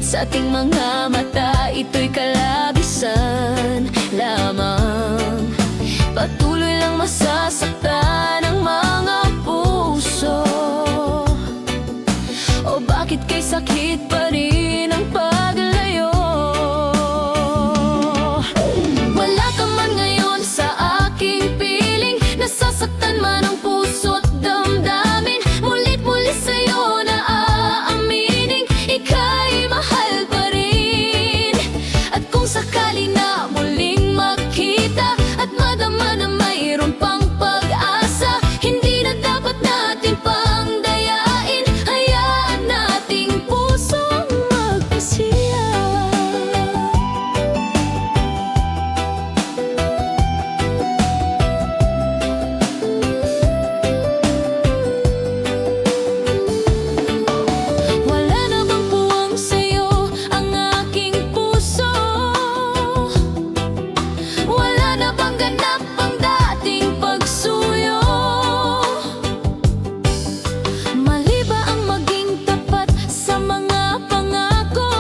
sa ating mga mata, ito'y kalabisan lamang. Patuloy lang masasaktan ang mga puso. O bakit kay sakit pa rin ang paglayo? Wala ka man ngayon sa aking piling, nasasaktan man ang puso't damdamin. Mulit-muli sa'yo na aaminin, ika'y mahal pa rin. At kung sakali na muling makita at madama na mayroon pang pag-asa, hindi na dapat natin pang dayain. Hayaan nating pusong magpasya. Wala na bang puwang sa'yo ang aking puso? Wala na bang ganap ang dating pagsuyo? Mali ba ang maging tapat sa mga pangako?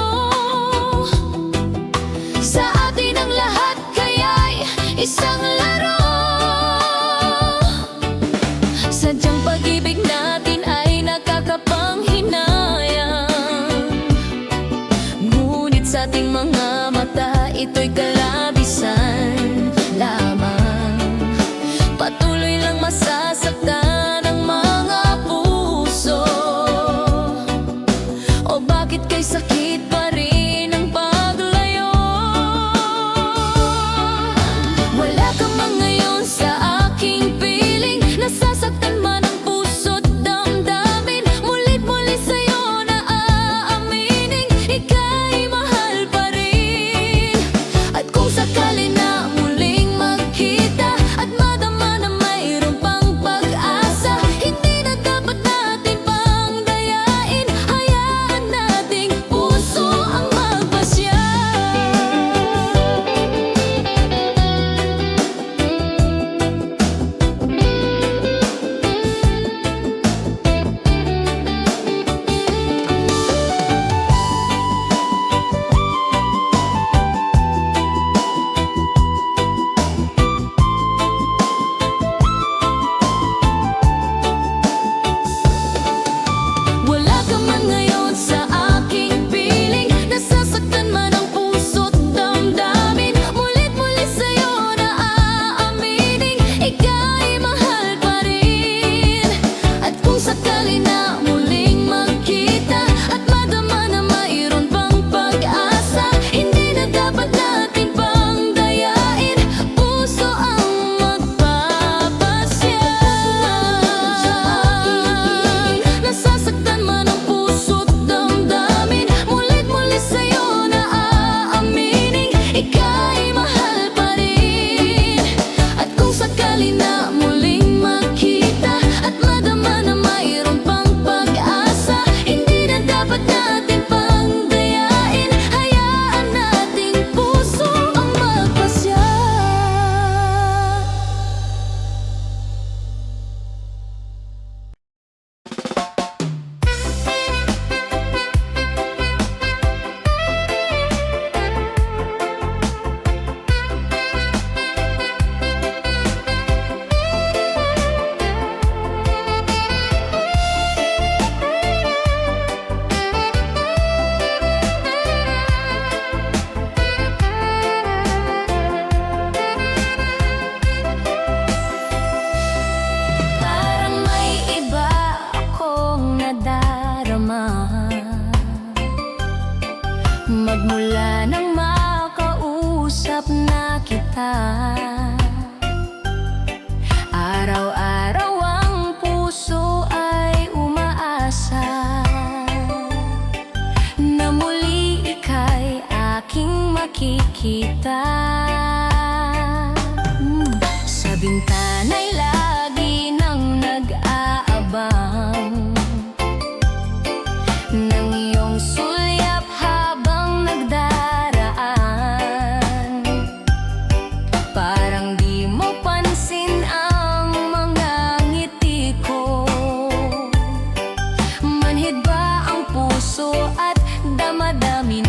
Sa atin ang lahat kaya'y isang laro. Sadyang pag-ibig natin ay nakakapanghinayang, ngunit sa ating mga mata, ito'y kalabisan lamang. Patuloy lang masasaktan ang mga puso. O bakit kay sakit pa rin ang paglayo? Wala ka man ngayon sa aking piling, nasasaktan man ang puso't damdamin. Mulit-muli sa'yo na aaminin, ika'y mahal pa rin. At kung sakali na muling magkita at madama na mayroon pang pag-asa, hindi na dapat natin pang dayain. Hayaan nating puso ang magpasya. Wala ka man ngayon sa aking piling, nasasaktan man ang puso't damdamin. Mulit-muli sa'yo na aaminin, ika'y mahal pa rin. At kung sakali na muling magkita at madama na mayroon pang pag-asa, hindi na dapat natin pang dayain. Puso ang magpapasya. Nasasaktan man ang puso't damdamin, mulit-muli sa'yo na aaminin, ika'y mahal pa rin. At kung sakali na muling makita at madama na mayroon pang pag-asa, hindi na dapat natin pang dayain. Hayaan nating puso ang magpasya. Parang may iba akong nadarama, magmula nang makausap na kita. Araw-araw ang puso ay umaasa na muli ika'y aking makikita. Sa bintana'y lagi nang nag-aabang ng iyong sulyap habang nagdaraan. Parang di mo pansin ang mga ngiti ko. Manhid ba ang puso at damadami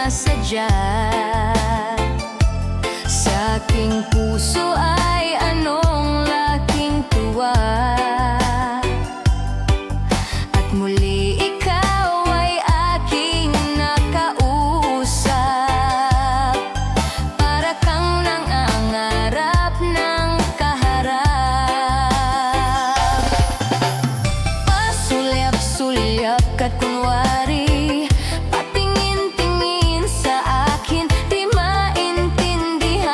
sinasadya. Sa aking puso ay anong laking tuwa, at muli ikaw ay aking nakausap. Para kang nangangarap ng kaharap. Pasulyap-sulyap ka't kunwari, patingin-tingin sa akin, di maintindihan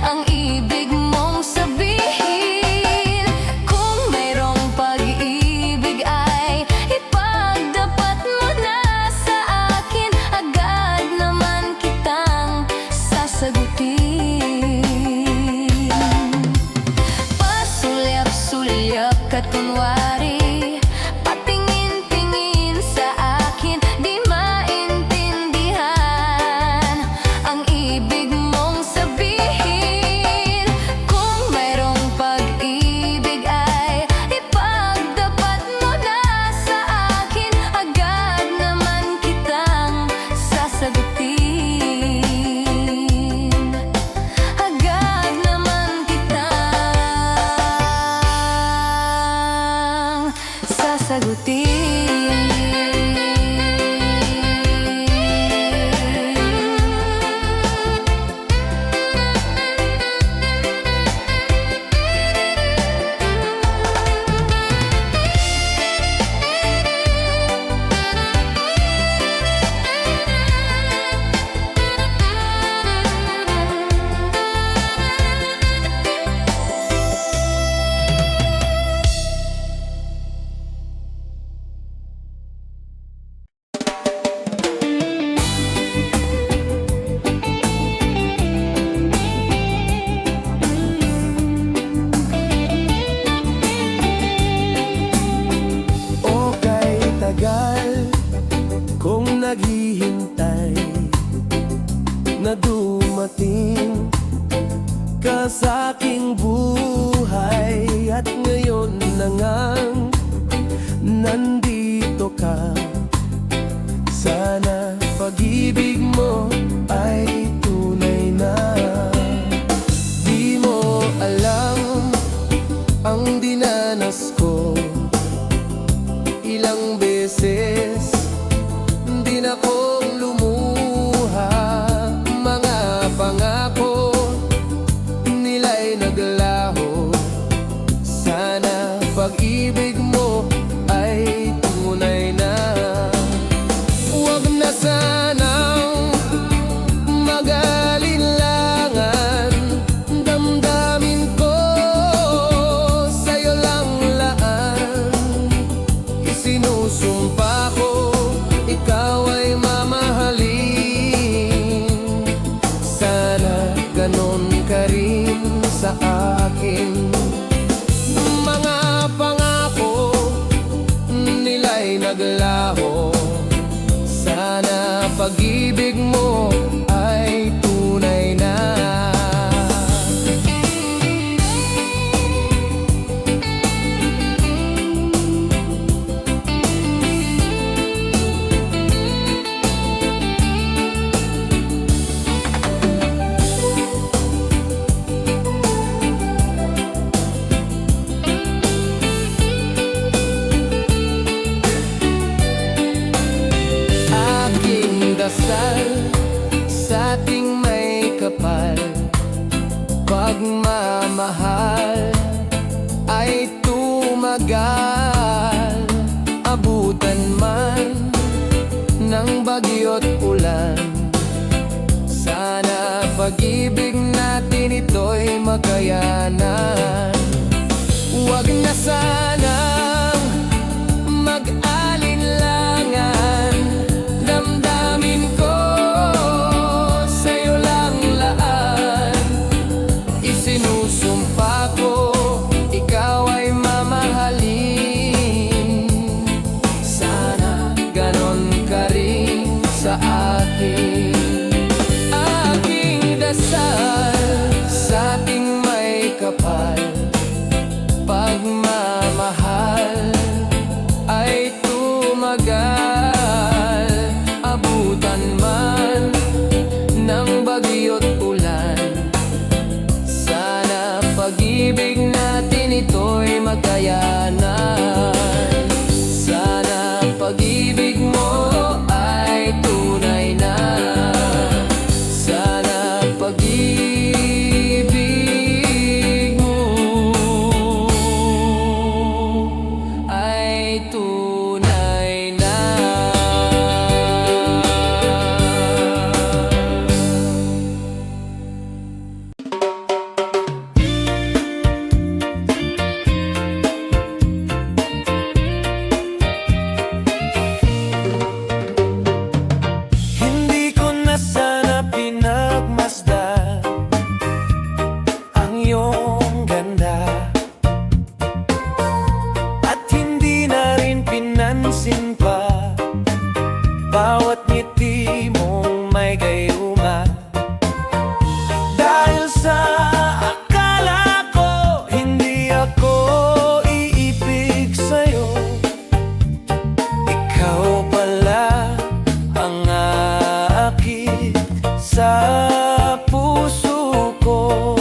ang ibig mong sabihin. Kung mayroong pag-ibig ay ipagdapat mo na sa akin, agad naman kitang sasagutin. Pasulyap-sulyap ka't kunwari, patingin-tingin sa akin, di maintindihan ang ibig mong sabihin. Kung mayroong pag-ibig ay ipagdapat mo na sa akin, agad naman kitang sasagutin. Agad naman kitang sasagutin. O kay tagal kong naghihintay na dumating ka sa aking buhay, at ngayon na ngang nandito ka. Sana pag-ibig mo ay tunay na. Di mo alam ang dinanas ko, ilang beses din akong lumuha. Mga pangako nila'y naglaho. Sana pag-ibig mo ay tunay na. Huwag na sanang mag-alinlangan, damdamin ko sa'yo lang laan. Isinusumpa ko, ikaw ay mamahalin. Sana ganon ka rin sa akin. Mga pangako nila'y naglaho. Sana pag-ibig mo ay tunay na. Aking dasal sa ating may kapal, pagmamahal ay tumagal. Abutan man ng bagyo't ulan, sana pag-ibig natin ito'y makayanan. Huwag na sanang mag-alinlangan, damdamin ko sa'yo lang laan. Isinusumpa ko, ikaw ay mamahalin. Sana ganon ka rin sa akin. Aking dasal sa ating may kapal, pagmamahal ay tumagal. Abutan may gayuma. Dahil sa akala ko hindi ako iibig sa'yo, ikaw pala ang aakit sa puso ko.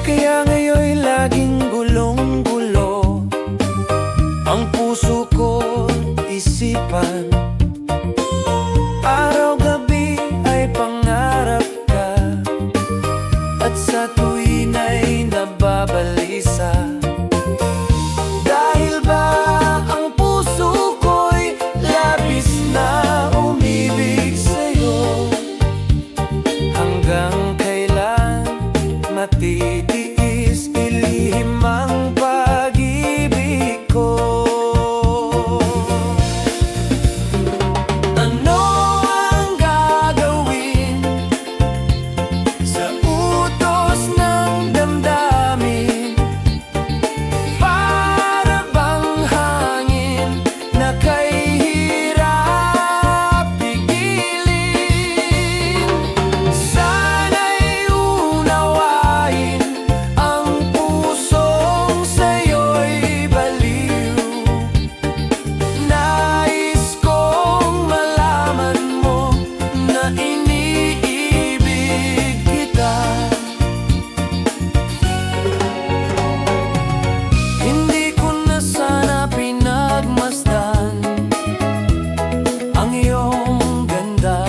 Kaya ngayon'y laging gulong-gulo ang puso ko, isipan. Araw-gabi ay pangarap ka, at sa tuwin ay nababalisa. Dahil ba ang puso ko'y labis na umibig sa'yo? Hanggang kailan matitiis ilihim ang pag-ibig ko? Ano ang gagawin sa utos ng damdamin? Para bang hangin na kay hirap pigilin? Sana'y unawain ang pusong sa'yo'y baliw. Nais kong malaman mo na iniibig kita. Hindi ko na sana pinagmasdan ang iyong ganda,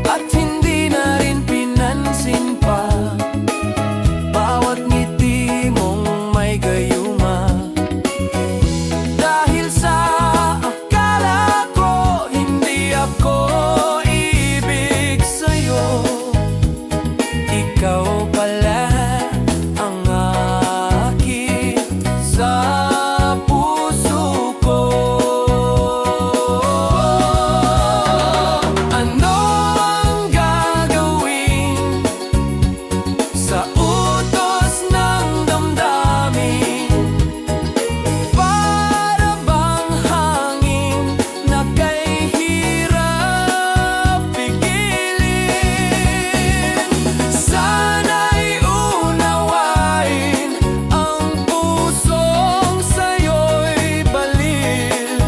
at hindi na rin pinansin pa bawat ngiti mong may gayuma. Dahil sa akala ko hindi ako iibig sa'yo, ikaw pala ang aakit sa puso ko. Ano ang gagawin sa utos ng damdamin? Para bang hangin na kay hirap pigilin? Sana'y unawain ang pusong sa'yo'y baliw.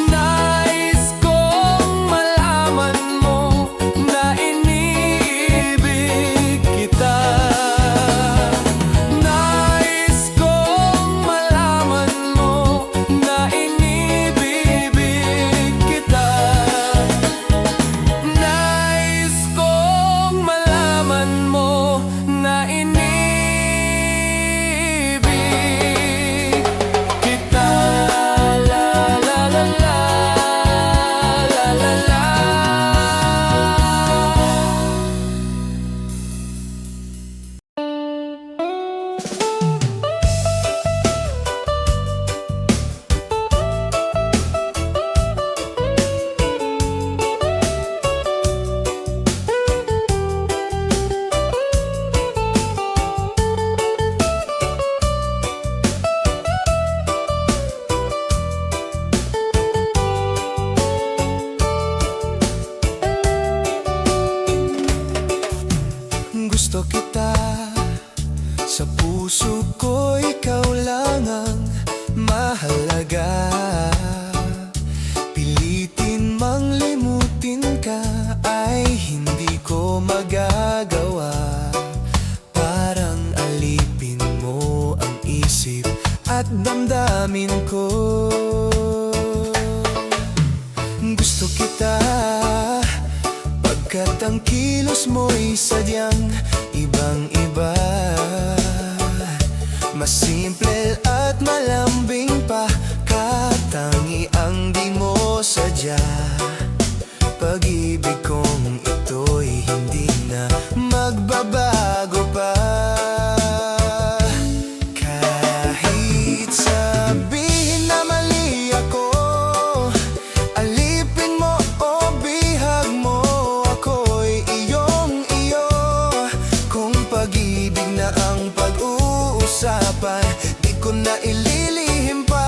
Nais kong malaman mo na iniibig kita. Nais kong malaman mo na inibibig kita. Nais kong malaman mo na inibig kita. La la la la, la la la. Gusto kita, sa puso ko ikaw lang ang mahalaga. Pilitin mang limutin ka ay hindi ko magagawa. Parang alipin mo ang isip at damdamin ko. Gusto kita pagkat ang kilos mo'y sadyang ibang-iba. Mas simple at malambing pa, katangi ang di mo sadya. Pag-ibig kong ito'y hindi na magbabago pa. Kahit sabihin na mali ako, alipin mo o bihag mo, ako'y iyong-iyo. Kung pag-ibig na ang pag-uusapan, di ko na ililihim pa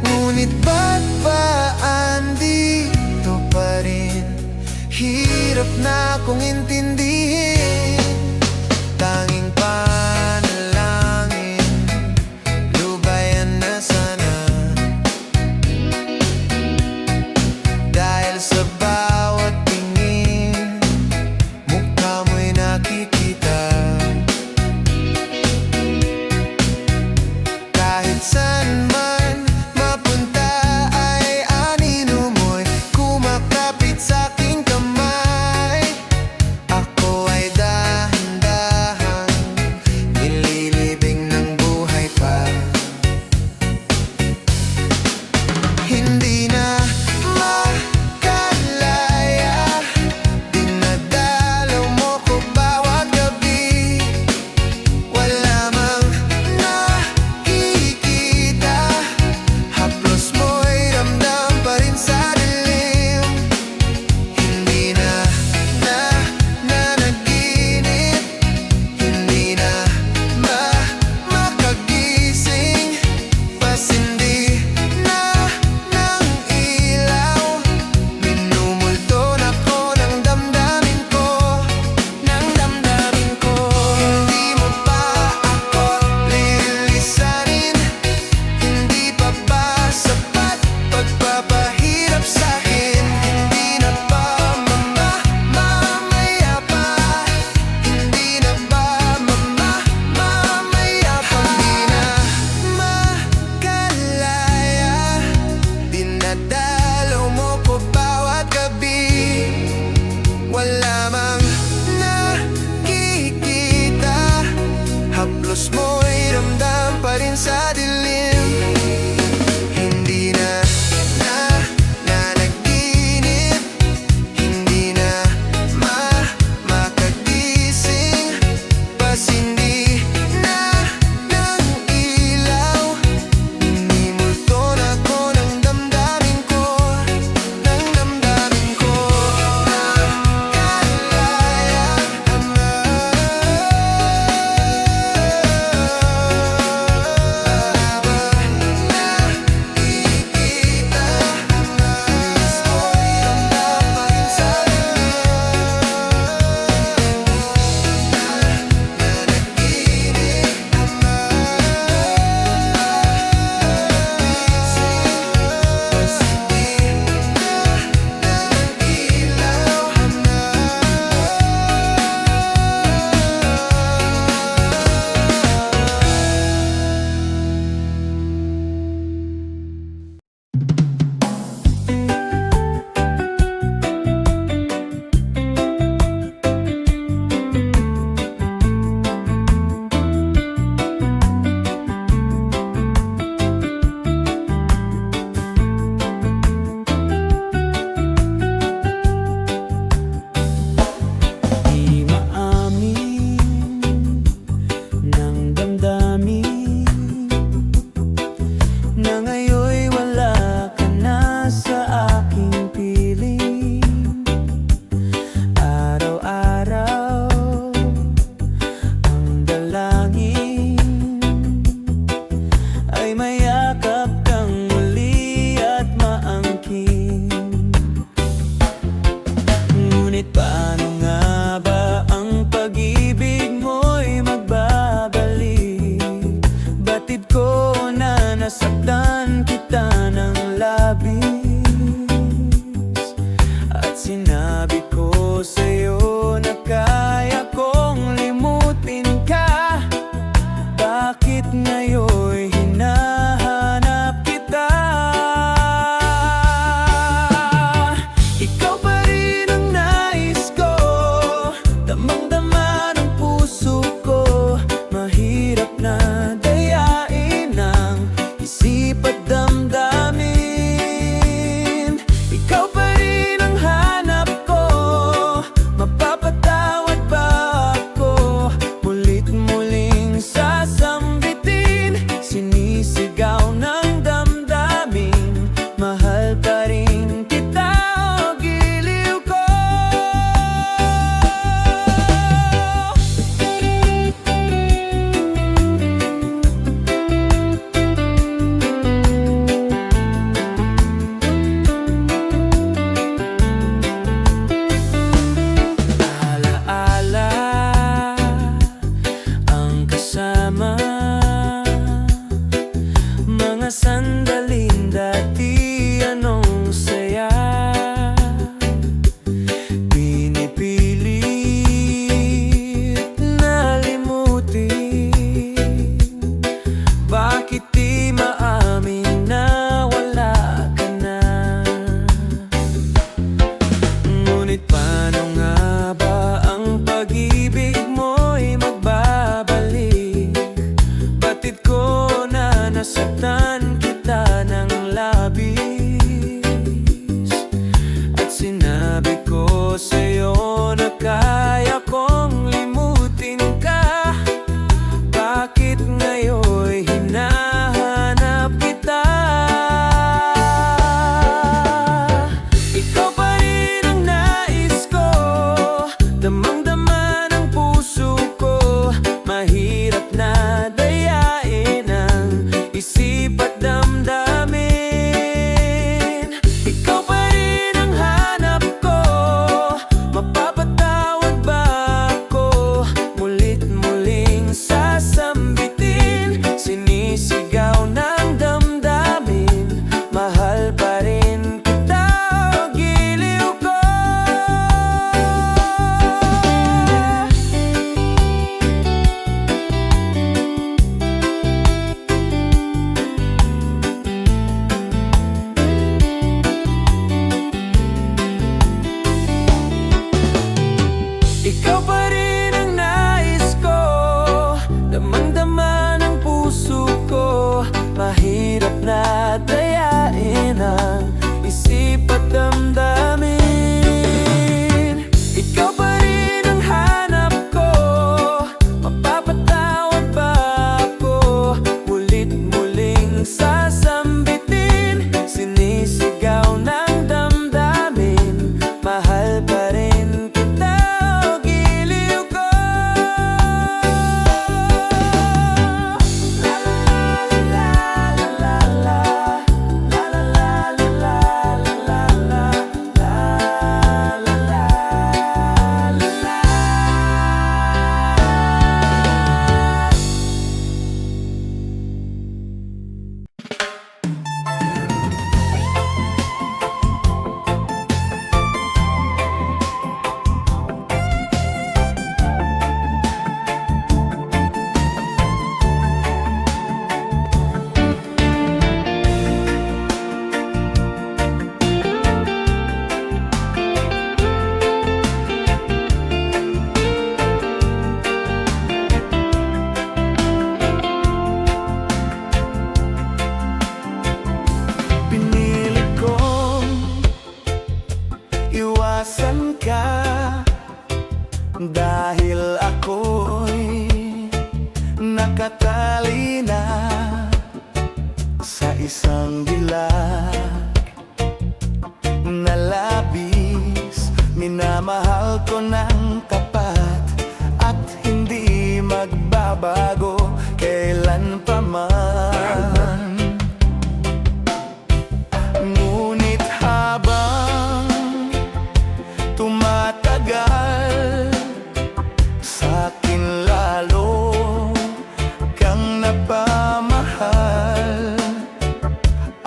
Ngunit ba't ba andito pa rin? Hirap na kong intindihin. Tanging panalangin, lubayan na sana. Dahil sa bawat tingin, mukha mo'y nakikita. Kahit saan man mapunta ay anino mo'y kumakapit sa aking kamay. Ako ay dahan-dahang nililibing ng buhay pa. Hindi na makalaya, dinadalaw mo ko bawat gabi. Wala mang nakikita, haplos mo'y ramdam pa rin sa dilim. Hindi na nanaginip, hindi na makagising. Pasindi na ng ilaw, minumulto na ko ng damdamin ko, ng damdamin ko. Hindi mo pa ako lilisanin, hindi pa ba sapat pagpapahirap sa'kin? Hindi na ba mamamaya pa? Hindi na ba mamamaya pa? Hindi na makalaya, dinadalaw mo ko bawat gabi. Wala mang nakikita, haplos mo'y ramdam pa rin sa dilim. Hindi na nanaginip, hindi na makagising. Pasindi na ng ilaw, minimulto na ko ng damdamin ko, ng damdamin ko. Nakalaya ang nakikita, haplos mo'y ramdam pa rin sa Di maamin ng damdamin na ngayon'y wala ka na sa aking piling. Araw-araw ang dalangin ay mayakap kang muli at maangkin. Ngunit paano nga ba ang pag-ibig mo'y magbabalik? Batid ko na nasaktan kita ng labis, at sinabi ko sa'yo na kaya kong limutin ka. Bakit ngayon'y hinahanap kita? Ikaw pa rin ang nais ko, damang-dama ng puso ko. Mahirap na dayain ang isip at damdamin. Ikaw pa rin ang hanap ko, mapapatawad ba ako? Mulit-muling sasambitin, sinisigaw ng damdamin. Mahal pa rin kita, o giliw ko. sandalin dati anong saya. Pinipilit na limutin, bakit di maamin na wala ka na? Ngunit paano nga ba ang pag-ibig mo'y magbabalik? Batid ko na nasaktan kita ng labis, at sinabi ko sa'yo na kaya kong limutin ka. Bakit ngayon'y hinahanap kita? Ikaw pa rin ang nais ko, damang-dama ng puso ko. Mahirap na dayain ang isip at damdamin. Ikaw pa rin ang hanap ko, mapapatawad ba ako? Mulit-muling sasambitin, sinisigaw ng damdamin. Mahal pa rin kita, o giliw ko. Ikaw pa rin ang nais ko, damang-dama ng puso ko. Mahirap na dayain ang isip at damdamin. Ikaw pa rin ang hanap ko, mapapatawad ba ako? Mulit-muling sasambitin, sinisigaw ng damdamin. Mahal pa rin kita, o giliw ko. La la la la la la la la la la la la la. Pinilit kong iwasan ka, dahil ako'y nakatali na sa isang dilag na labis. Minamahal ko ng tapat at hindi magbabago kailan pa man. Ngunit habang tumatagal, sa'kin lalo kang napamahal.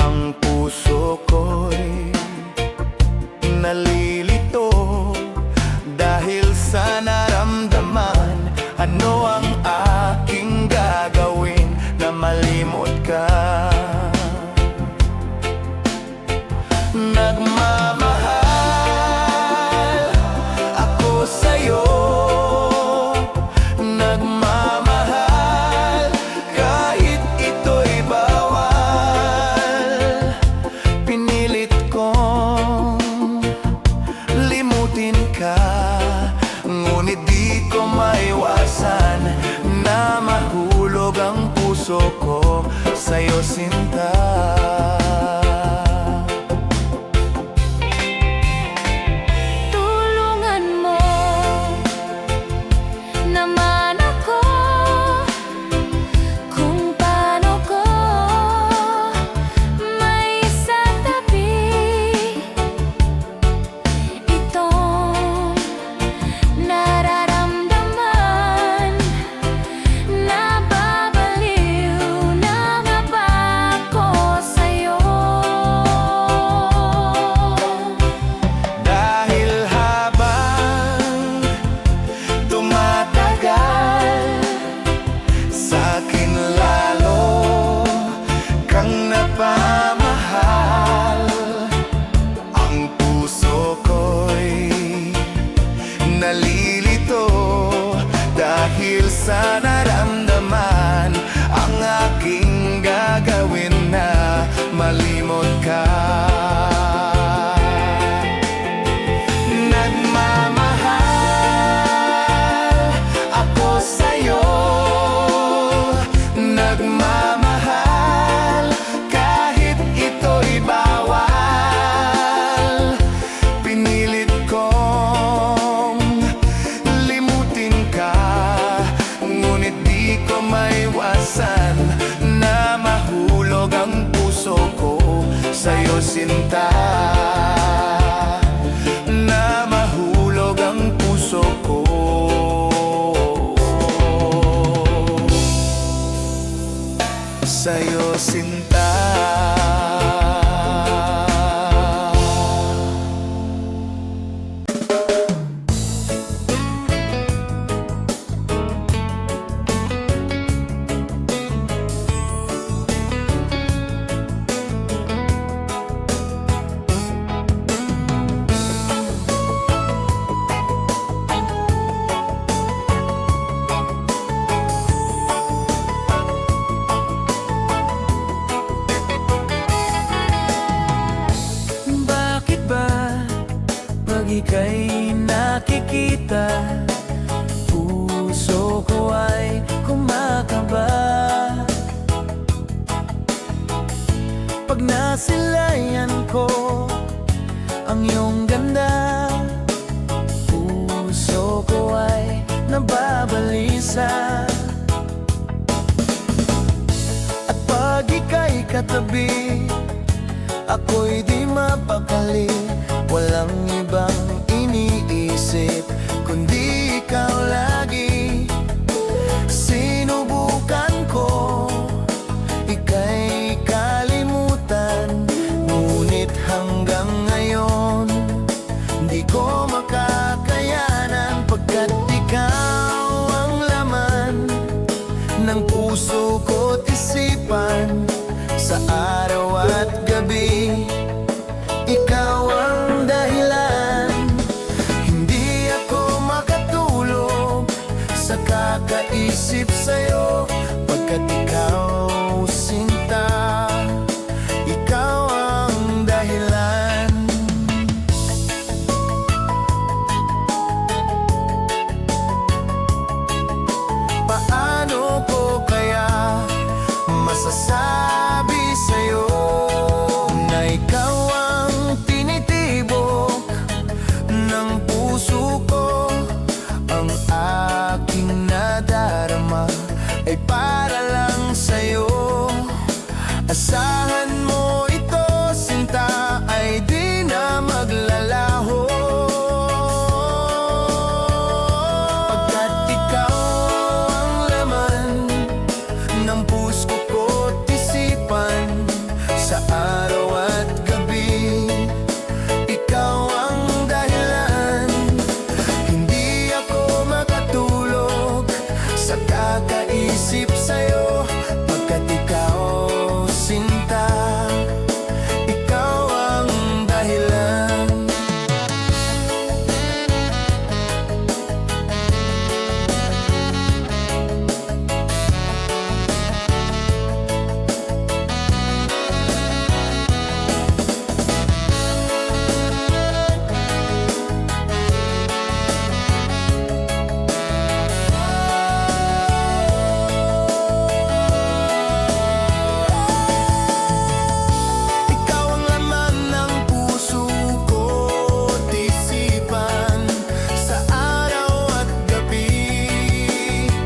Ang puso ko'y nalilito dahil sa naramdaman. Ano ang aking gagawin na malimot ka? Nagmamahal ako sa'yo, nagmamahal kahit ito'y bawal. Pinilit kong limutin ka, ngunit di ko maiwasan na mahulog ang puso ko sa'yo, sinta. Tulungan mo naman ako kung paano ko may isatabi itong nararamdaman. Nababaliw na nga ba ako? ika'y nakikita, puso ko ay kumakaba. Pag nasilayan ko ang iyong ganda, puso ko ay nababalisa. At pag ika'y katabi, ako'y di mapakali. Walang ibang iniisip kundi ikaw lagi. Sinubukan ko ika'y kalimutan, ngunit hanggang ngayon di ko makakayanan, pagkat ikaw ang laman ng puso ko't isipan. Sa araw at gabi, ikaw ang dahilan. Hindi ako makatulog sa kakaisip sa'yo, pagkat ikaw, sinta, ikaw ang dahilan. Paano ko kaya masasabi sa'yo na ikaw ang tinitibok ng puso ko? Ang aking nadarama ay para lang sa'yo. Asahan mo ito, sinta, ay di na maglalaho, pagkat ikaw ang laman ng puso ko't isipan. Sa araw at gabi, ikaw ang dahilan. Hindi ako makatulog sa kakaisip sa'yo, pagkat ikaw, sinta, ikaw ang dahilan. Ikaw ang laman ng puso ko't isipan. Sa araw at gabi,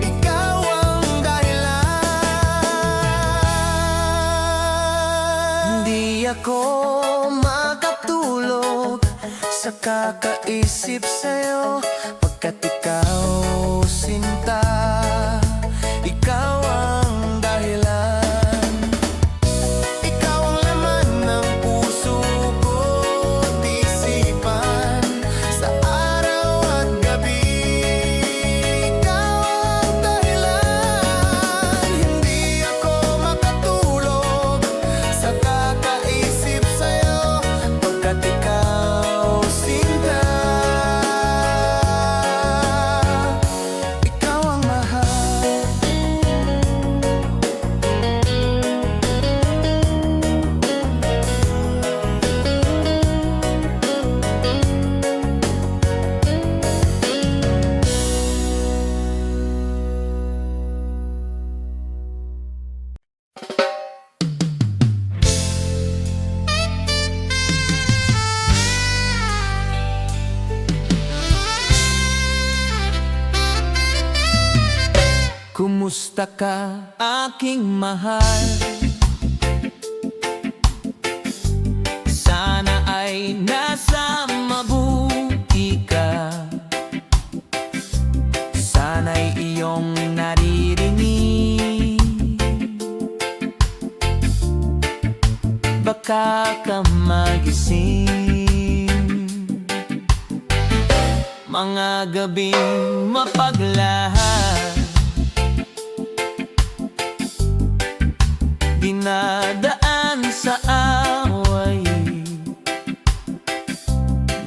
ikaw ang dahilan. Hindi ako makatulog sa kakaisip sa'yo, pagkat ikaw, sinta, ikaw ang dahilan. Ikaw ang laman ng puso ko't isipan. Sa araw at gabi, ikaw ang dahilan. Hindi ako makatulog sa kakaisip sa'yo, pagkat ikaw, sinta, ikaw ang mahal. Kumusta ka, aking mahal? Sana ay nasa mabuti ka. Sana'y iyong naririnig, baka ka magising. Mga gabing mapaglahat, dinadaan sa away,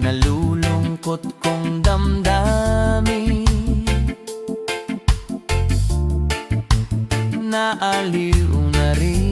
nalulungkot kong damdamin, naaliw na rin.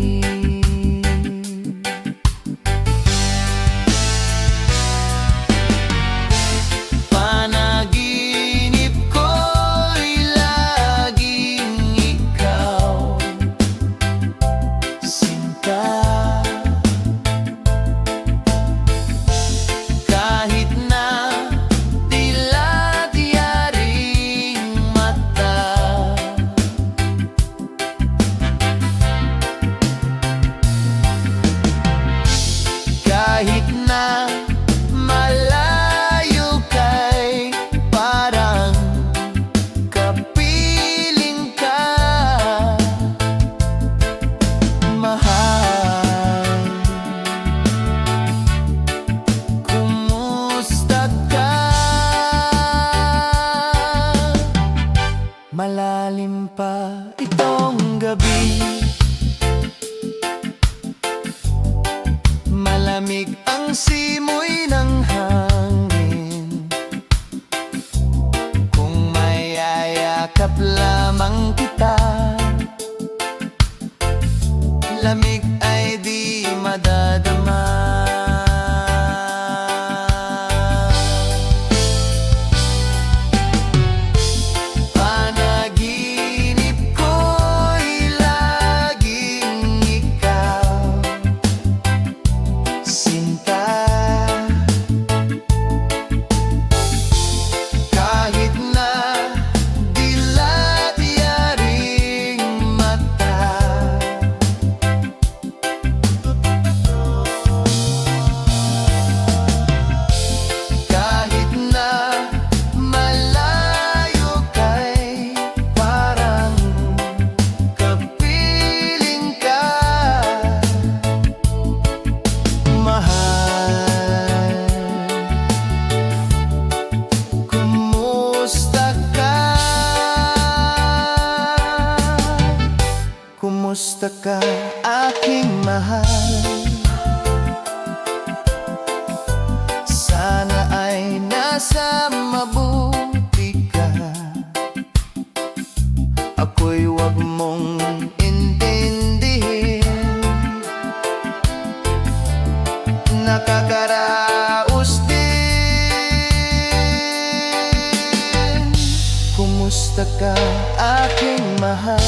nadadama. Panaginip ko'y laging ikaw, sinta. Kahit na dilat yaring mata, kahit na malayo kay parang kapiling ka, mahal. Kumusta ka? Kumusta ka, aking mahal? Sana ay nasa mabuti ka. Ako'y wag mong intindihin. Nakakaraos din. Kumusta ka, aking mahal?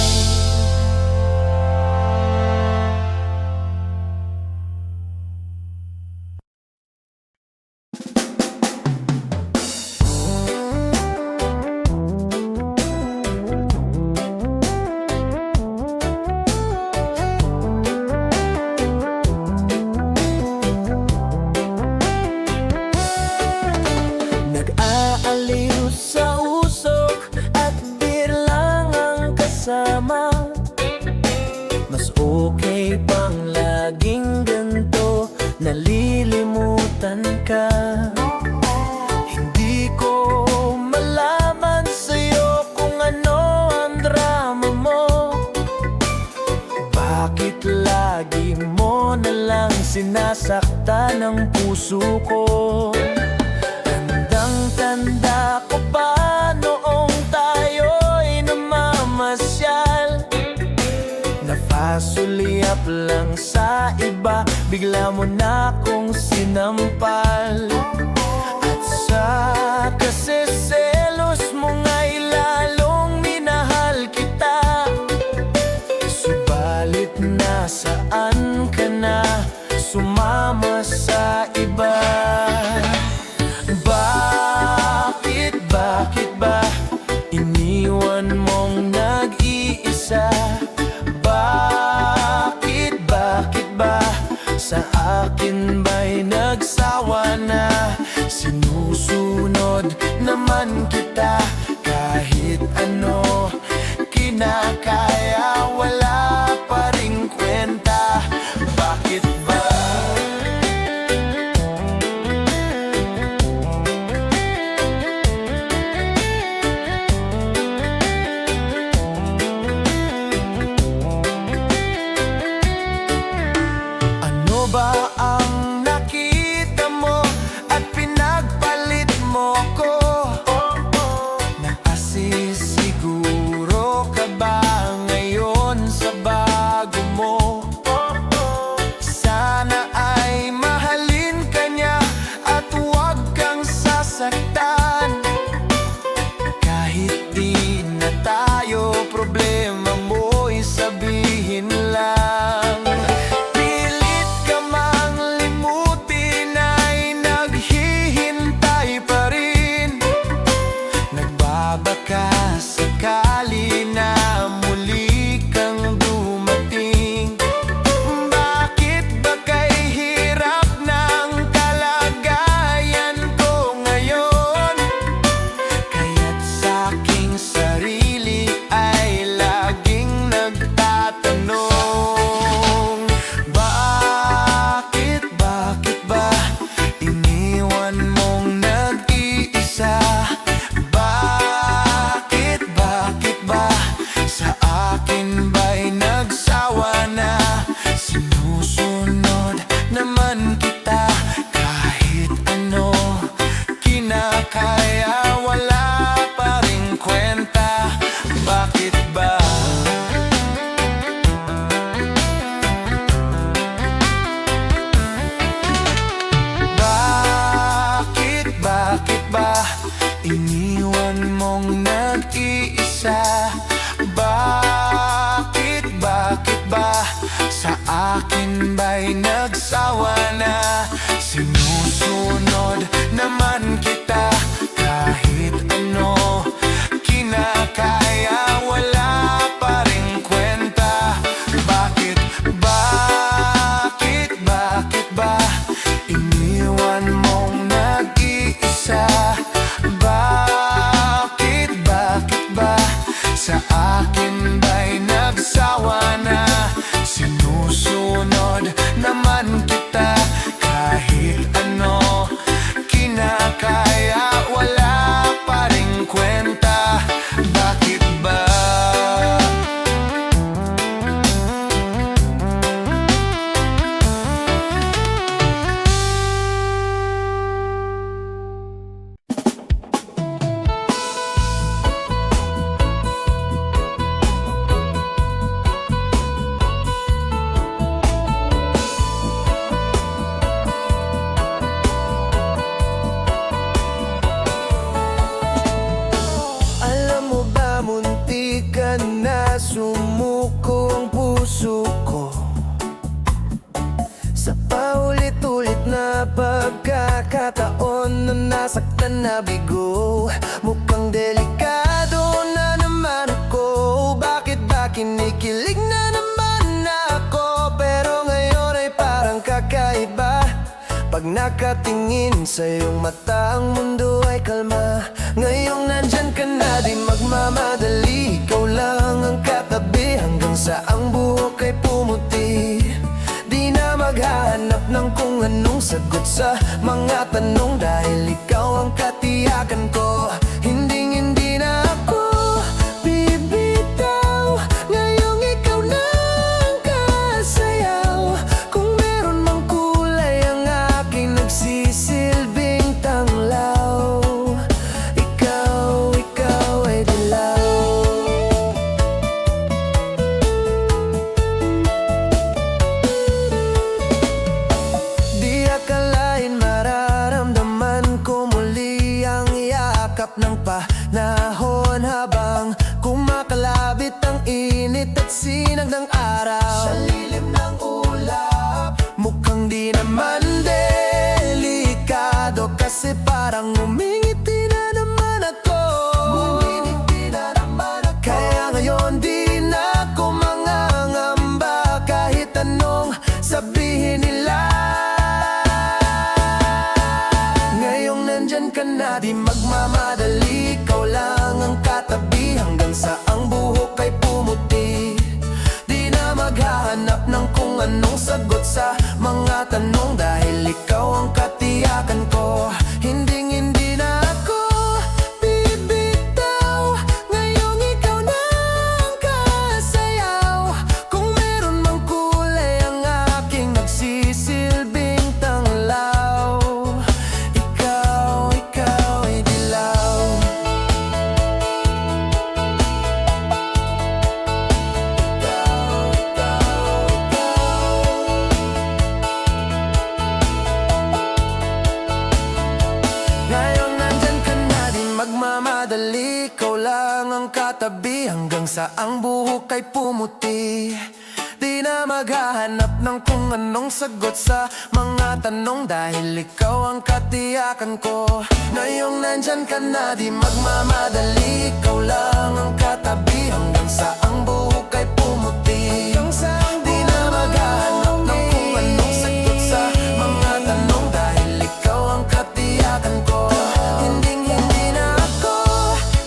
Nag-aaliw sa usok at birlang ang kasama. Mas okay pang laging ganito, nalilimutan ka. Hindi ko malaman sa'yo kung ano ang drama mo. Bakit lagi mo na lang sinasaktan ang puso ko? Tandang-tanda ko pa noong tayo'y namamasyal. Napasulyap lang sa iba, bigla mo na akong sinampal. At sa kasiselos mo nga'y lalong minahal kita. Subalit nasaan ka na, sumama sa iba? Bakit ba iniwan mong nag-iisa? Bakit ba sa akin ba'y nagsawa na? Sinusunod naman kita kahit ano kinakaya, wala pa ring kwenta. Bakit ba? Ano ba ang nakita mo at pinagpalit mo ko? Naasisiguro ka ba nagsasawa na. Sinusunod naman kita kahit ano kinakaya, wala pa ring kwenta. Bakit ba iniwan mong nag-iisa? Bakit ba sa akin ba'y nagsawa na? Sinusunod naman kita kahit ano kinakaya, wala pa ring kwenta. Bakit ba? Alam mo ba, muntikan na sumuko ang puso ko sa paulit-ulit na pagkakataon na nasaktan na bigo. Mukhang delikado na naman ako. Bakit ba kinikilig na naman ako? Pero ngayon ay parang kakaiba. Pag nakatingin sa iyong mata, ang mundo ay kalma. Ngayong nandyan ka na, di magmamadali. Ikaw lang ang katabi hanggang sa ang buhok ay pumuti. Di na maghahanap ng kung anong sagot sa mga tanong, dahil ikaw ang katiyakan ko. Hindi na ako bibitaw. Ngayong ikaw na ang kasayaw. Kung meron mang kulay ang aking nagsisilbing tanglaw, ikaw ay dilaw. Di akalain mararamdaman ko muli ang yakap ng panahon, habang kumakalabit ang init at sinag ng araw. Sa lilim ng ulap, mukhang di naman delikado, kasi parang umingiti na naman ako. Kaya ngayon di na ako mangangamba kahit anong sabihin nila. Ngayong nandyan ka na, di magmamadali. Ikaw lang ang katabi hanggang sa ang buhok ay pumuti. Di na maghahanap ng kung anong sagot sa mga tanong, dahil ikaw ang katiyakan ko. Hindi na ako bibitaw. Ngayong ikaw na ang kasayaw. Kung meron mang kulay ang aking nagsisilbing tanglaw, ikaw ay dilaw. Ngayon nandyan ka na, di magmamadali. Ikaw lang ang katabi hanggang sa ang buhok ay pumuti. Di na maghahanap ng kung anong sagot sa mga tanong, dahil ikaw ang katiyakan ko. Ngayong nandyan ka na, di magmamadali. Ikaw lang ang katabi hanggang sa ang buhok ay pumuti. Di na maghahanap ng kung anong sagot sa mga tanong, dahil ikaw ang katiyakan ko. Hindi na ako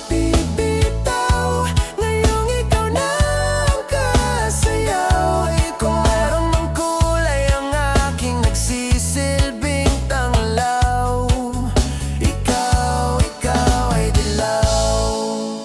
bibitaw. Ngayong ikaw na ang kasayaw. Kung meron mang kulay ang aking nagsisilbing tanglaw, ikaw ay dilaw.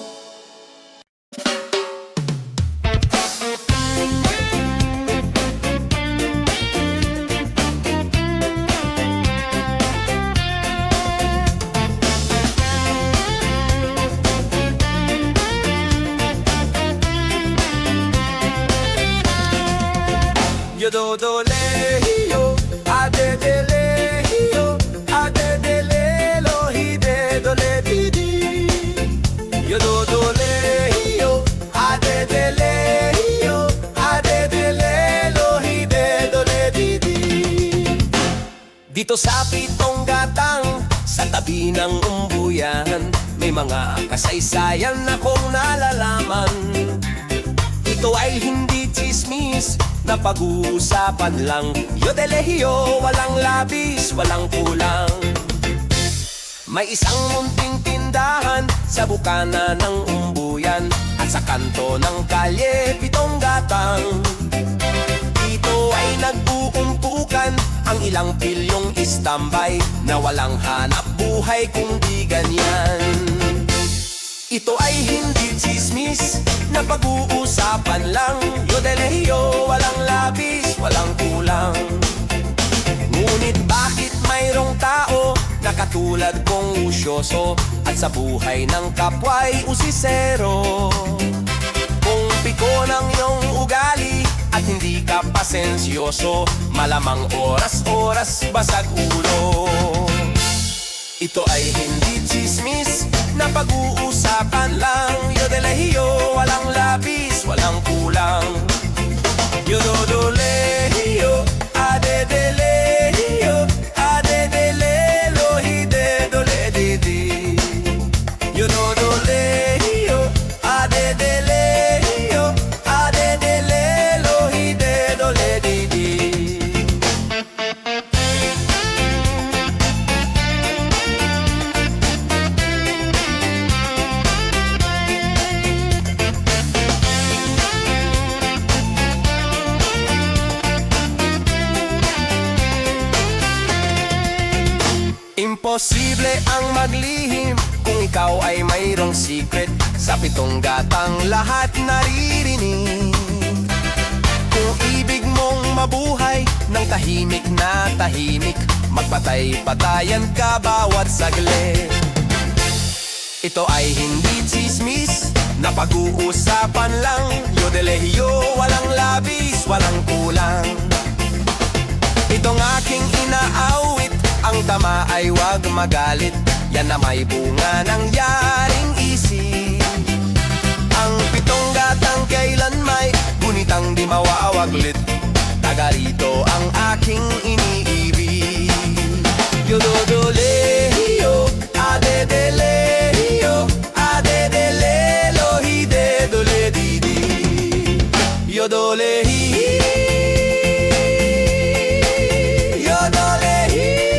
Dito sa Pitong Gatang, sa tabi ng umbuyan, may mga kasaysayan akong nalalaman. Ito ay hindi chismis na pag-uusapan lang. Yodelehiyo, walang labis, walang kulang. May isang munting tindahan sa bukana ng umbuyan, at sa kanto ng kalye Pitong Gatang. Dito ay nag-uumpukan ang ilang pilyong istambay na walang hanap buhay kung di ganyan. Ito ay hindi chismis na pag-uusapan lang. Yodelehiyo, walang labis, walang kulang. Ngunit bakit mayroong tao na katulad kong usyoso at sa buhay ng kapwa'y usisero? Kung piko ng iyong ugali at hindi ka pasensyoso, malamang oras-oras basag ulo. Ito ay hindi chismis na pag-uusapan lang. Yodelehiyo, walang labis, walang kulang. Yododolehiyo, adedelehiyo, adedelelo, hidedoledidi. Yododolehiyo, adedelehio, adedelelo, hidedoledidi. Imposible ang maglihim kung ikaw ay mayroong secret. Sa Pitong Gatang lahat naririnig. Kung ibig mong mabuhay ng tahimik na tahimik, magpatay-patayan ka bawat saglit. Ito ay hindi chismis na pag-uusapan lang. Yodelehiyo, walang labis, walang kulang. Itong aking inaawit, ang tama ay wag magalit. Yan na may bunga ng yaring isip. Ang Pitong Gatang kailan may gunitang di mawawaglit. Taga rito ang aking iniibig. Yododolehiyo, adedelehio, adedelelo, hidedoledidi. Yodolehi, yodolehi.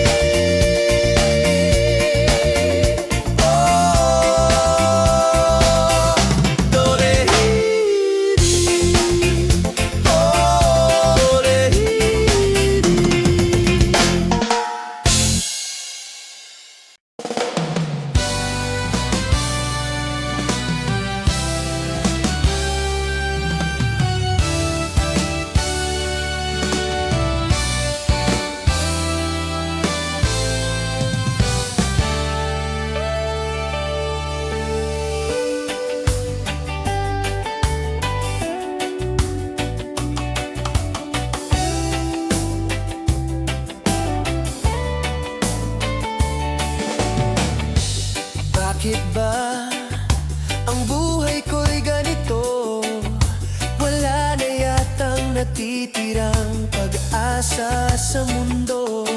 Bakit ba ang buhay ko'y ganito? Wala na yatang natitirang pag-asa sa mundo.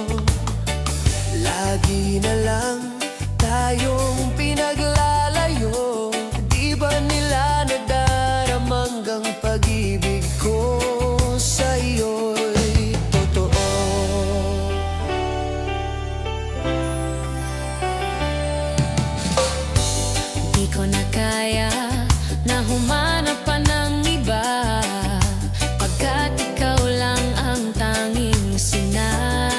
Lagi na lang tayong pinaglalayo. Di ba nila nadaramanggang pag-ibig ko sa iyo'y totoo? Di ko na kaya na humanap pa ng iba, pagkat ikaw lang ang tanging sinaya.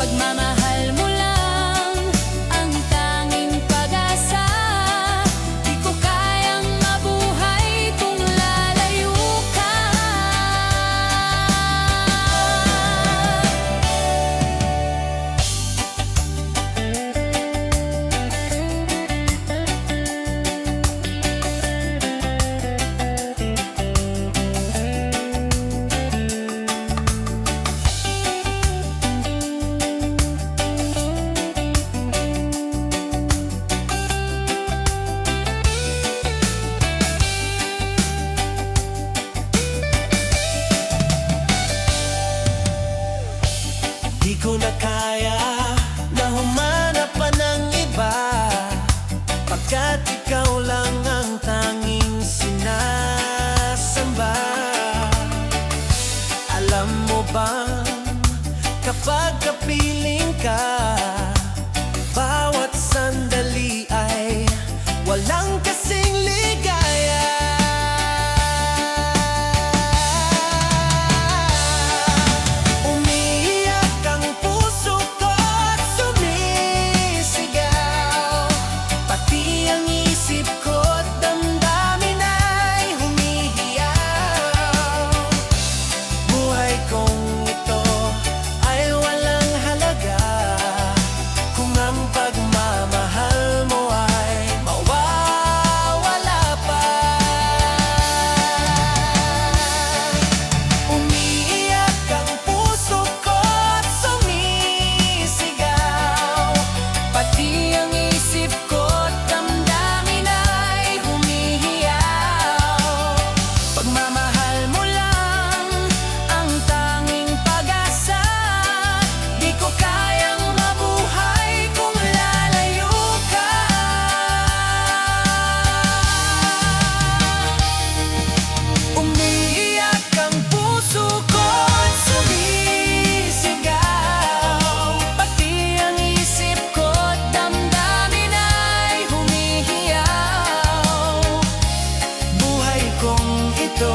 Pagmamahal mo lang ang tanging pag-asa. Di ko kayang mabuhay kung lalayo ka. Di ko na kaya na humanap pa ng iba, pagkat ikaw lang ang tanging sinasamba. Alam mo bang kapag kapiling ka, bawat sandali ay walang kasing ligaya. Umiiyak ang puso ko at sumisigaw, pati ang isip ko't damdamin ay humihiyaw. Buhay kong ito ay walang halaga kung ang pagmamahal mo ay mawawala pa. Umiiyak ang puso ko at sumisigaw, pati ang isip ko't damdamin ay humihiyaw. Pagmamahal mo lang ang tanging pag-asa. Di ko kayang mabuhay kung lalayo ka. Umiiyak ang puso ko at sumisigaw, pati ang isip ko't damdamin ay humihiyaw. Buhay kong ito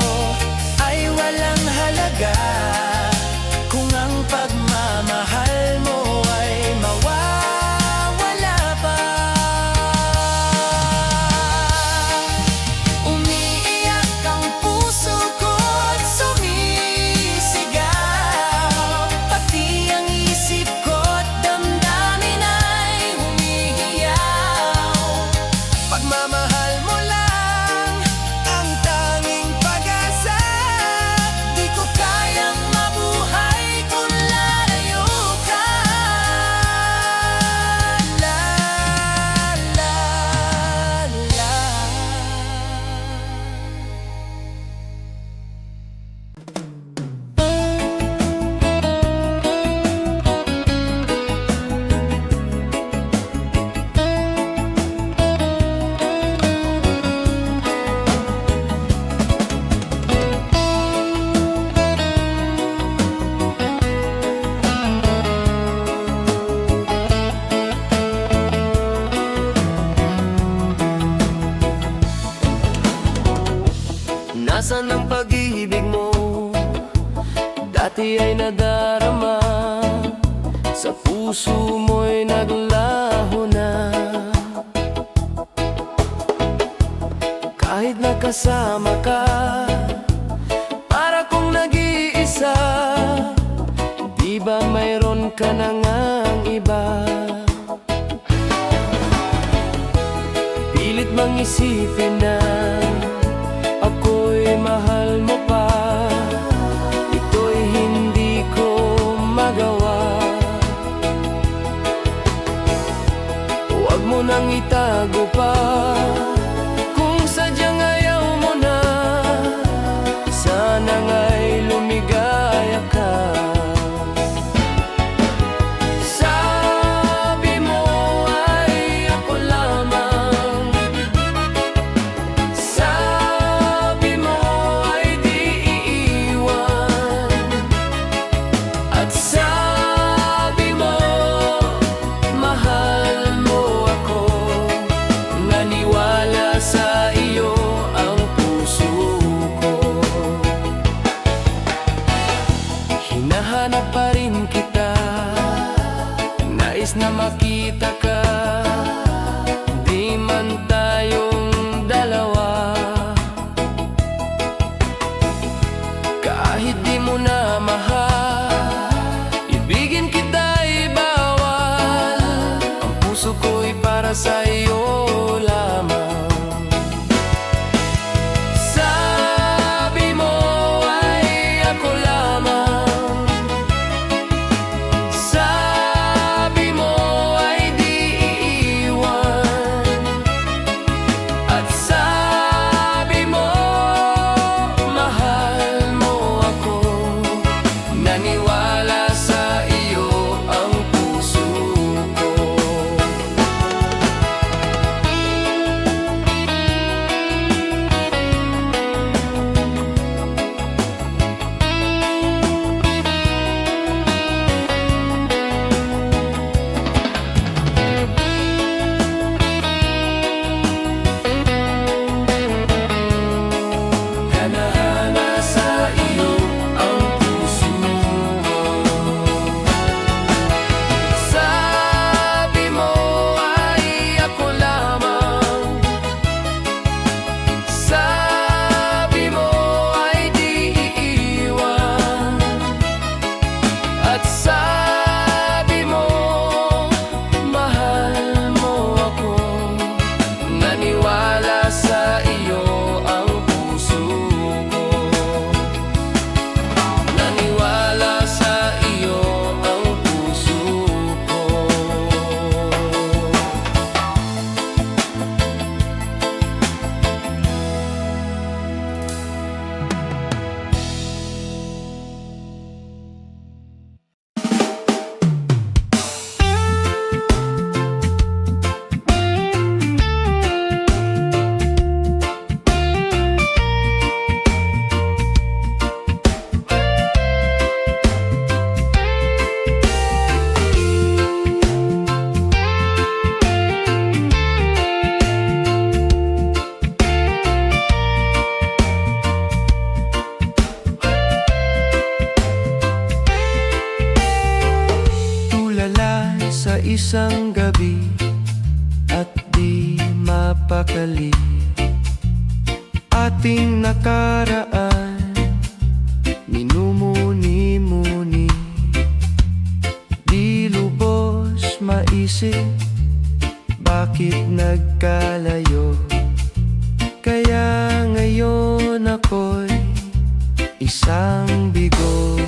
ay walang halaga kung ang pagmamahal mo ay mawawala pa. Umiiyak ang puso ko at sumisigaw, pati ang isip ko't damdamin ay humihiyaw. Pagmamahal mo lang ang tanging pag-asa. Di ko kayang mabuhay kung lalayo ka. La, la, la. Nasaan ang pag-ibig mo? Dati ay nadarama, sa puso mo'y naglaho na. Kahit nakasama ka, para kong nag-iisa. Di ba mayroon ka na ngang iba? Pilit mang isipin na ako'y mahal mo pa. Ito'y hindi ko magawa. Huwag mo nang itago pa, kung sadyang ayaw mo na. Sana nga'y lumigaya ka. Sabi mo ay ako lamang, sabi mo ay di iiwan, at sabi mo mahal mo ako. Naniwala Nais na makita ka, di man tayong dalawa. Kahit di mo na mahal, ibigin kita'y bawal. Ang puso ko'y para sa iyo lamang. Sabi mo ay ako lamang, sabi mo ay di iiwan, at sabi mo mahal mo ako. Naniwala sa iyo ang puso ko. Hana-hana sa iyo ang puso ko. Sabi mo ay ako lamang, sabi mo ay di iiwan, at sabi mo mahal mo ako. Naniwala sa iyo ang puso ko. Naniwala sa iyo ang puso ko. Tulala sa isang gabi at di mapakali. Ating nakaraan minumuni-muni, di lubos maisip bakit nagkalayo. Kaya ngayon ako'y isang bigo.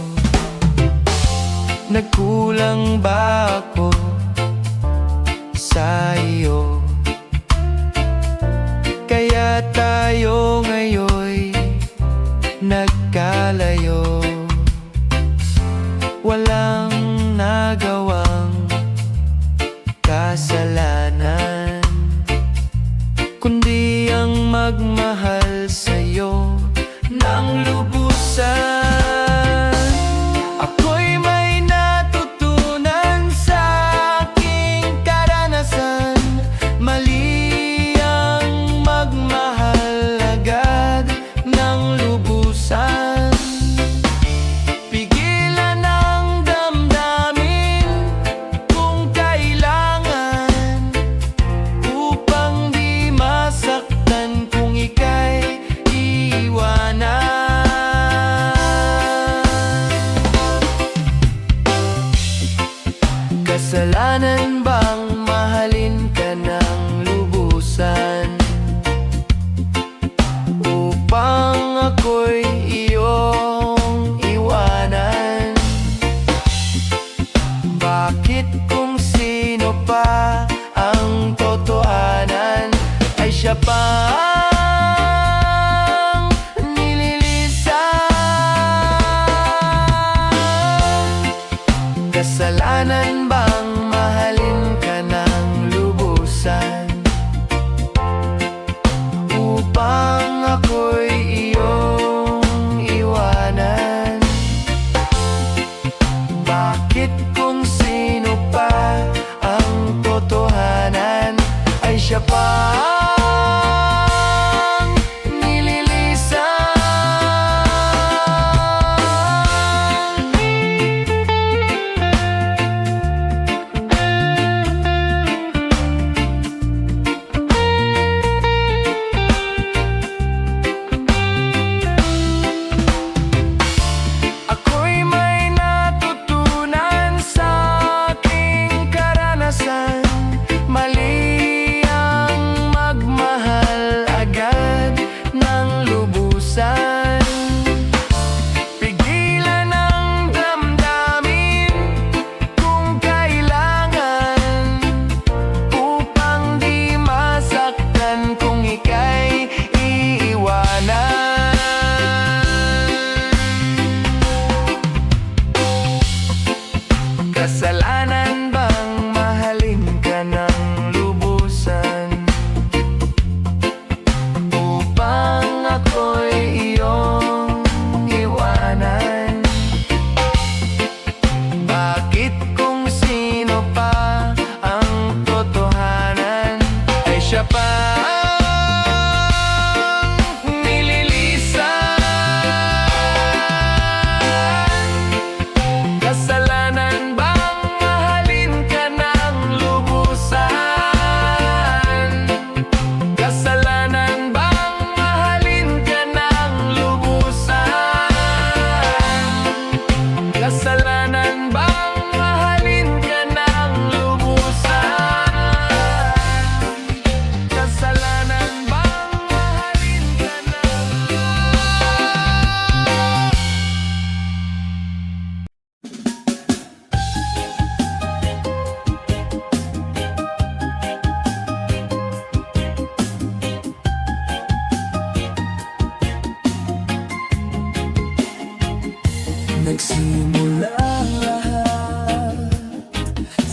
Nagkulang ba ako sa iyo? Kaya tayo ngayon'y nagkalayo. Walang nagawang kasalanan, kundi ang magmahal sa'yo ng lubusan. Ako'y may natutunan sa aking karanasan. Mali ang magmahal agad ng lubusan. Pigilan ang damdamin kung kailangan, upang di masaktan kung ika'y iwanan. Kasalanan bang mahalin ka ng lubusan, upang ako'y iyong iwanan? Bakit kung sino pa ang totohanan ay siya pa ang nililisan? Kasalanan bang mahalin ka ng lubusan, upang ako'y iyong iwanan? Bakit kung sino pa ang totohanan ay siya pa ang nililisan?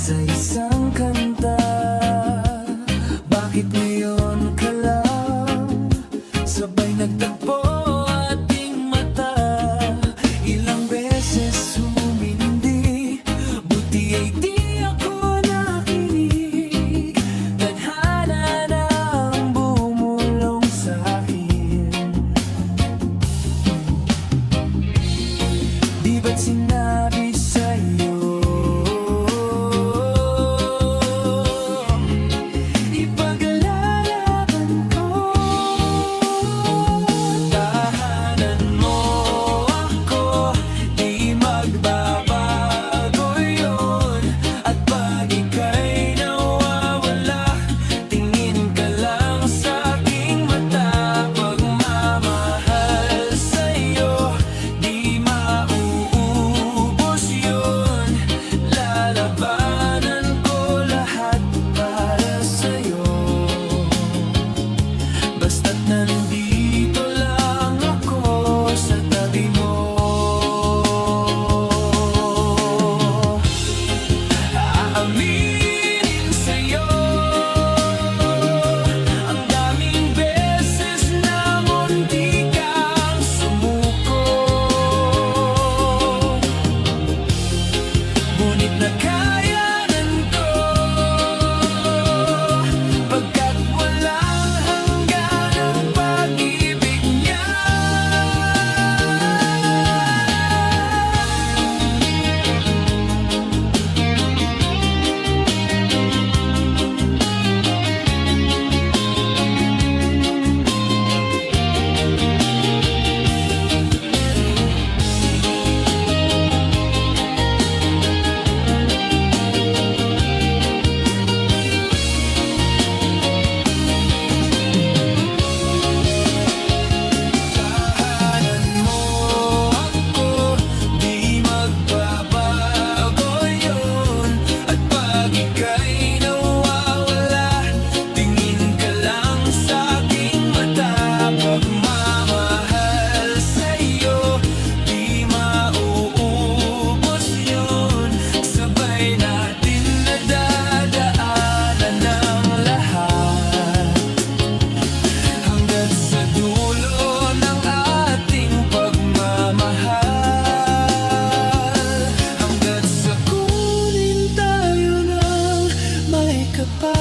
sa isang kanta. Bakit ngayon ka lang sabay nagtagpo ating mata? Ilang beses humindi, buti ay di ako nakinig. Tadhana na ang bumulong sa'kin. Di ba't sinabi sa'yo ipaglalaban ko? Tahanan mo ako, di magbabago yun. At pag ika'y nawawala, tingin ka lang sa'king mata. Pagmamahal sa'yo, di mauubos yun. Lalabanan ko lahat para sa'yo. Basta't nandito lang ako sa tabi mo. Aaminin sa'yo, ang daming beses na munti kang sumuko. Ngunit nakayanan ko, pagkat walang hanggan ang pag-ibig niya. Tahanan mo ako, di magbabago yun. At pag ika'y nawawala, tingin ka lang sa'king mata. Pagmamahal sa'yo, di mauubos yun. Sabay natin nadadaanan ang lahat, hanggang sa dulo ng ating pagmamahal. Hanggang sa kunin tayo ng may kapal.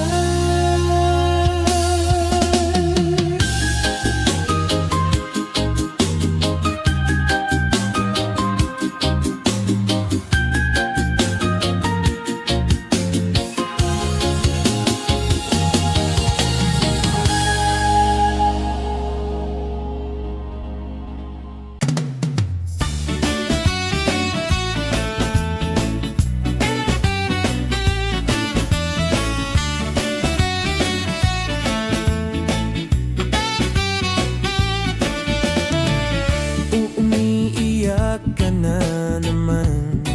Umiiyak ka na naman.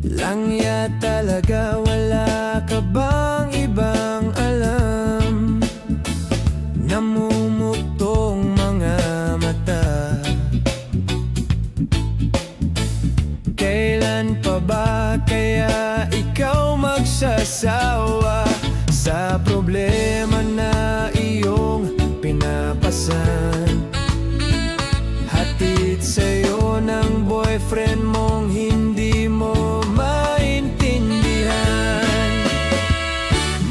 Langya talaga, wala ka bang ibang alam? Namumuktong mga mata. Kailan pa ba kaya ikaw magsasawa sa problema na iyong pinapasan? Hatid sa'yo ng boyfriend mong hindi mo maintindihan.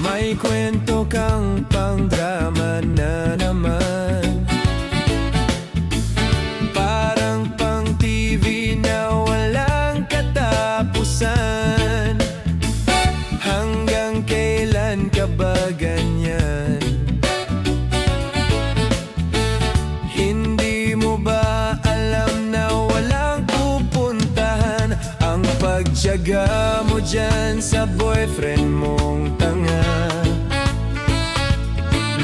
May kwento kang pang-drama na naman, parang pang-TV na walang katapusan. Hanggang kailan ka ba ganyan? Hindi mo ba alam na walang pupuntahan ang pagtiyaga mo dyan sa boyfriend mong tanga?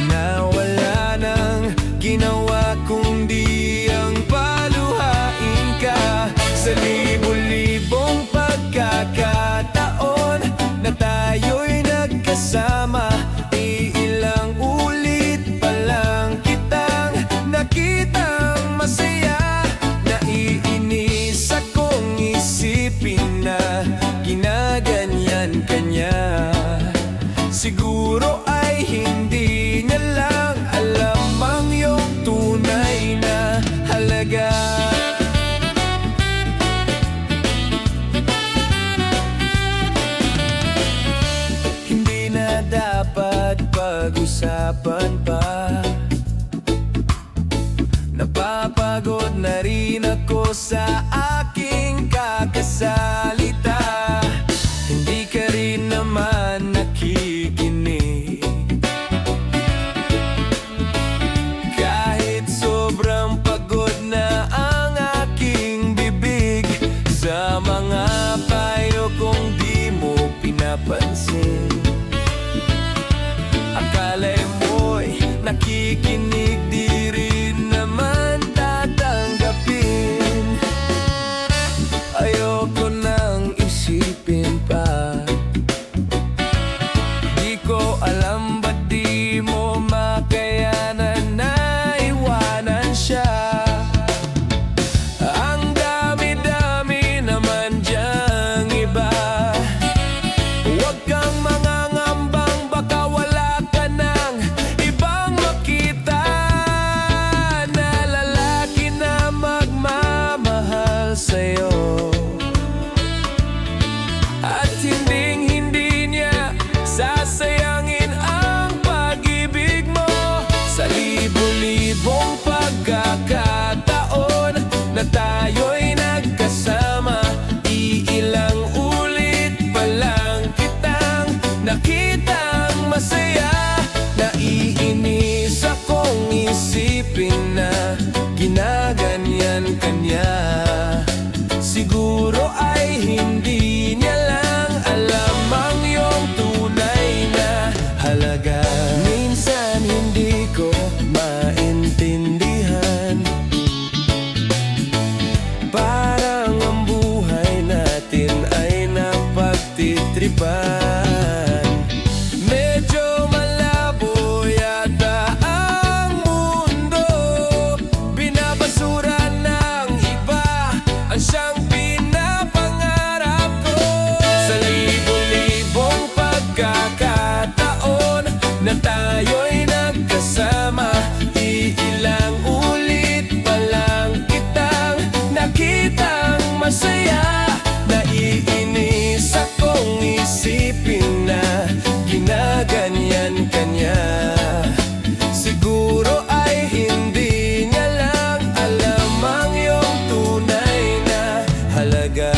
Na wala nang ginawa kundi ang paluhain ka. Sa libo-libong pagkakataon na tayo'y nagkasama, iilang ulit pa lang kitang nakitang masaya. Naiinis akong isipin na Siguro ay hindi niya lang alam ang iyong tunay na halaga. Hindi na dapat pag-usapan pa. Napapagod na rin ako sa aking kakasalita. Hindi ka rin naman nakikinig. Kahit sobrang pagod na ang aking bibig sa mga payo kong di mo pinapansin. Akala'y mo'y nakikinig, di rin naman tatanggapin. Ayoko nang isipin pa. Di ko alam ba't di mo makayanan na iwanan siya. Ang dami-dami naman diyang iba. Huwag kang mangangambang, baka wala ka ng ibang makita na lalaki na magmamahal sa'yo. At hinding-hindi niya sasayangin ang pag-ibig mo. Sa libo-libong pagkakataon na tayo'y nagkasama, iilang ulit pa lang kitang nakitang masaya. Naiinis akong isipin na ginaganyan ka niya. Siguro ay hindi niya lang alam ang iyong tunay na halaga. Minsan hindi ko maintindihan, parang ang buhay natin ay napagtitripan. Medyo malabo yata ang mundo, binabasura ng iba ang siyang pinapangarap ko. Sa libo-libong pagkakataon na tayo'y nagkasama, iilang ulit pa lang kitang nakitang masaya. Naiinis akong isipin na ginaganyan ka niya. Siguro ay hindi niya lang alam ang iyong tunay na halaga.